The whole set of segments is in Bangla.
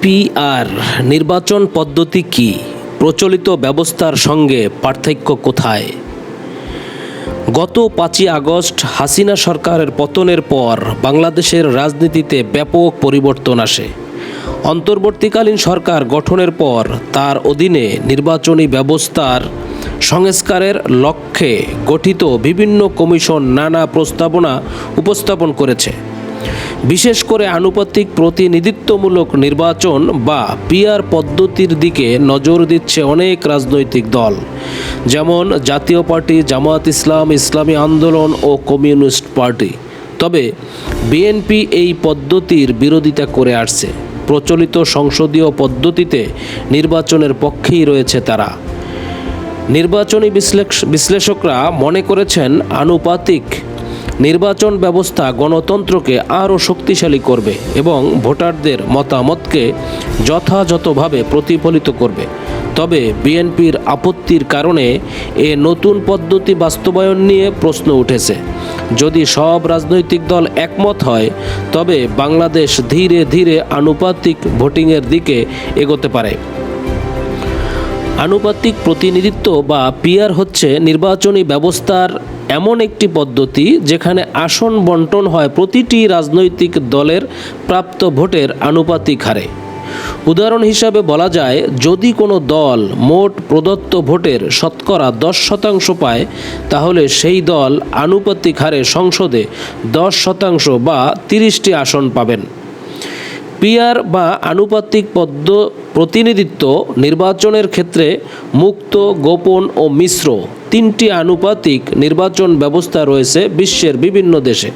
পিআর নির্বাচন পদ্ধতি কি? প্রচলিত ব্যবস্থার সঙ্গে পার্থক্য কোথায়? গত ৫ই আগস্ট হাসিনা সরকারের পতনের পর বাংলাদেশের রাজনীতিতে ব্যাপক পরিবর্তন আসে। অন্তর্বর্তীকালীন সরকার গঠনের পর তার অধীনে নির্বাচনী ব্যবস্থার সংস্কারের লক্ষ্যে গঠিত বিভিন্ন কমিশন নানা প্রস্তাবনা উপস্থাপন করেছে। বিশেষ করে আনুপাতিক প্রতিনিধিত্বমূলক নির্বাচন বা পিআর পদ্ধতির দিকে নজর দিচ্ছে অনেক রাজনৈতিক দল, যেমন জাতীয় পার্টি, জামায়াত ইসলাম, ইসলামী আন্দোলন ও কমিউনিস্ট পার্টি। তবে বিএনপি এই পদ্ধতির বিরোধিতা করে আসছে। প্রচলিত সংসদীয় পদ্ধতিতে নির্বাচনের পক্ষেই রয়েছে তারা। নির্বাচনী বিশ্লেষকরা মনে করেছেন আনুপাতিক নির্বাচন ব্যবস্থা গণতন্ত্রকে আরও শক্তিশালী করবে এবং ভোটারদের মতামতকে যথাযথভাবে প্রতিফলিত করবে। তবে বিএনপির আপত্তির কারণে এ নতুন পদ্ধতি বাস্তবায়ন নিয়ে প্রশ্ন উঠেছে। যদি সব রাজনৈতিক দল একমত হয় তবে বাংলাদেশ ধীরে ধীরে আনুপাতিক ভোটিংয়ের দিকে এগোতে পারে। আনুপাতিক প্রতিনিধিত্ব বা পিআর হচ্ছে নির্বাচনী ব্যবস্থার এমন একটি পদ্ধতি যেখানে আসন বণ্টন হয় প্রতিটি রাজনৈতিক দলের প্রাপ্ত ভোটের আনুপাতিক হারে। উদাহরণ হিসাবে বলা যায়, যদি কোনো দল মোট প্রদত্ত ভোটের শতকরা 10% পায় তাহলে সেই দল আনুপাতিক হারে সংসদে 10% বা 30টি আসন পাবেন। পিআর বা আনুপাতিক প্রতিনিধিত্ব নির্বাচনের ক্ষেত্রে মুক্ত, গোপন ও মিশ্র তিনটি আনুপাতিক নির্বাচন ব্যবস্থা রয়েছে বিশ্বের বিভিন্ন দেশে।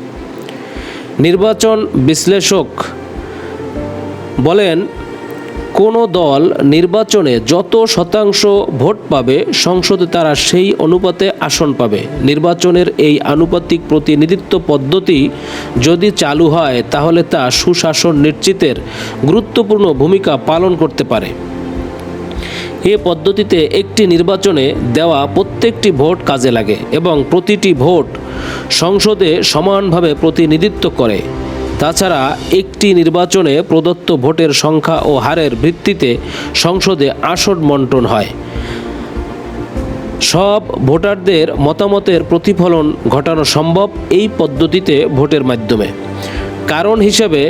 নির্বাচন বিশ্লেষক বলেন, কোনো দল নির্বাচনে যত শতাংশ ভোট পাবে সংসদে তারা সেই অনুপাতে আসন পাবে। নির্বাচনের এই আনুপাতিক প্রতিনিধিত্ব পদ্ধতি যদি চালু হয় তাহলে তা সুশাসন নিশ্চিতের গুরুত্বপূর্ণ ভূমিকা পালন করতে পারে। এ পদ্ধতিতে একটি নির্বাচনে দেওয়া প্রত্যেকটি ভোট কাজে লাগে এবং প্রতিটি ভোট সংসদে সমানভাবে প্রতিনিধিত্ব করে। তাছাড়া একটি নির্বাচনে প্রদত্ত ভোটের সংখ্যা ও হারের ভিত্তিতে সংসদে আসন বণ্টন হয়। সব ভোটারদের মতামতের প্রতিফলন ঘটানো সম্ভব এই পদ্ধতিতে ভোটের মাধ্যমে। কারণ হিসেবে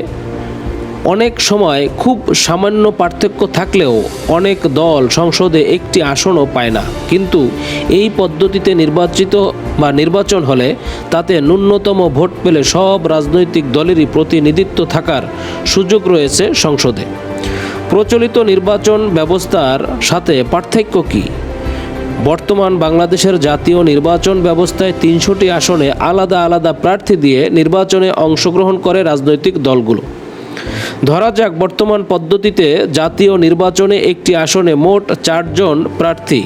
অনেক সময় খুব সামান্য পার্থক্য থাকলেও অনেক দল সংসদে একটি আসনও পায় না, কিন্তু এই পদ্ধতিতে নির্বাচন হলে তাতে ন্যূনতম ভোট পেলে সব রাজনৈতিক দলেরই প্রতিনিধিত্ব থাকার সুযোগ রয়েছে সংসদে। প্রচলিত নির্বাচন ব্যবস্থার সাথে পার্থক্য কী? বর্তমান বাংলাদেশের জাতীয় নির্বাচন ব্যবস্থায় 300টি আসনে আলাদা আলাদা প্রার্থী দিয়ে নির্বাচনে অংশগ্রহণ করে রাজনৈতিক দলগুলো। ধরা যাক, বর্তমান পদ্ধতিতে জাতীয় নির্বাচনে একটি আসনে মোট 4 জন প্রার্থী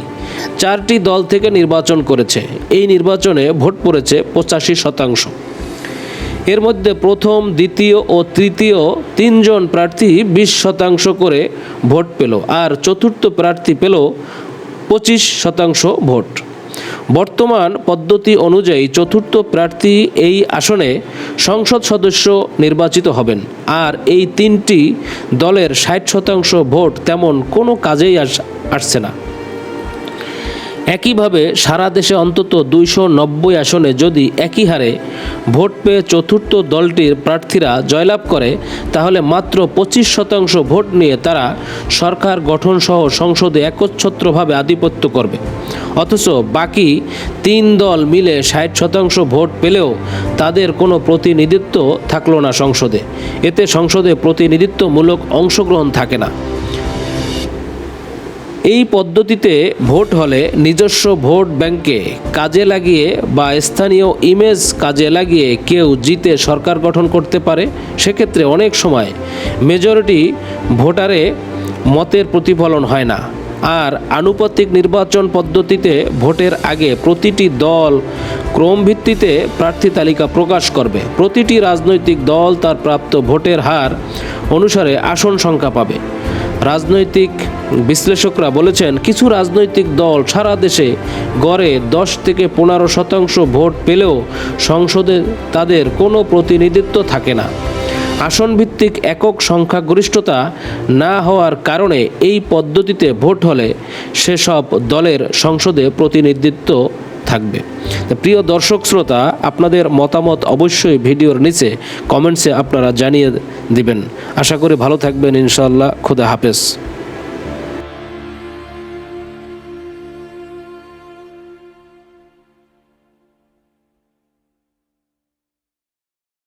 4টি দল থেকে নির্বাচন করেছে। এই নির্বাচনে ভোট পড়েছে 85%। এর মধ্যে প্রথম, দ্বিতীয় ও তৃতীয় 3 জন প্রার্থী 20% করে ভোট পেল, আর চতুর্থ প্রার্থী পেল 25% ভোট। বর্তমান পদ্ধতি অনুযায়ী চতুর্থ প্রার্থী এই আসনে সংসদ সদস্য নির্বাচিত হবেন, আর এই 3টি দলের 60% ভোট তেমন কোনো কাজেই আসছে না। একইভাবে সারা দেশে অন্তত 290 আসনে যদি একই হারে ভোট পেয়ে চতুর্থ দলটির প্রার্থীরা জয়লাভ করে তাহলে মাত্র 25% ভোট নিয়ে তারা সরকার গঠনসহ সংসদে একচ্ছত্রভাবে আধিপত্য করবে। অথচ বাকি 3 দল মিলে 60% ভোট পেলেও তাদের কোনো প্রতিনিধিত্ব থাকলো না সংসদে। এতে সংসদে প্রতিনিধিত্বমূলক অংশগ্রহণ থাকে না। এই পদ্ধতিতে ভোট হলে নিজস্ব ভোট ব্যাংকে কাজে লাগিয়ে বা স্থানীয় ইমেজ কাজে লাগিয়ে কেউ জিতে সরকার গঠন করতে পারে। সেক্ষেত্রে অনেক সময় মেজরিটি ভোটারে মতের প্রতিফলন হয় না। আর আনুপাতিক নির্বাচন পদ্ধতিতে ভোটের আগে প্রতিটি দল ক্রমভিত্তিতে প্রার্থী তালিকা প্রকাশ করবে। প্রতিটি রাজনৈতিক দল তার প্রাপ্ত ভোটের হার অনুসারে আসন সংখ্যা পাবে। রাজনৈতিক বিশ্লেষকরা বলেছেন, কিছু রাজনৈতিক দল সারা দেশে গড়ে 10 থেকে 15% ভোট পেলেও সংসদে তাদের কোনো প্রতিনিধিত্ব থাকে না। আসনভিত্তিক একক সংখ্যাগরিষ্ঠতা না হওয়ার কারণে এই পদ্ধতিতে ভোট হলে সেসব দলের সংসদে প্রতিনিধিত্ব থাকবে। প্রিয় দর্শক শ্রোতা, আপনাদের মতামত অবশ্যই ভিডিওর নিচে কমেন্টসে আপনারা জানিয়ে দিবেন। আশা করি ভালো থাকবেন। ইনশাআল্লাহ। খুদা হাফেজ।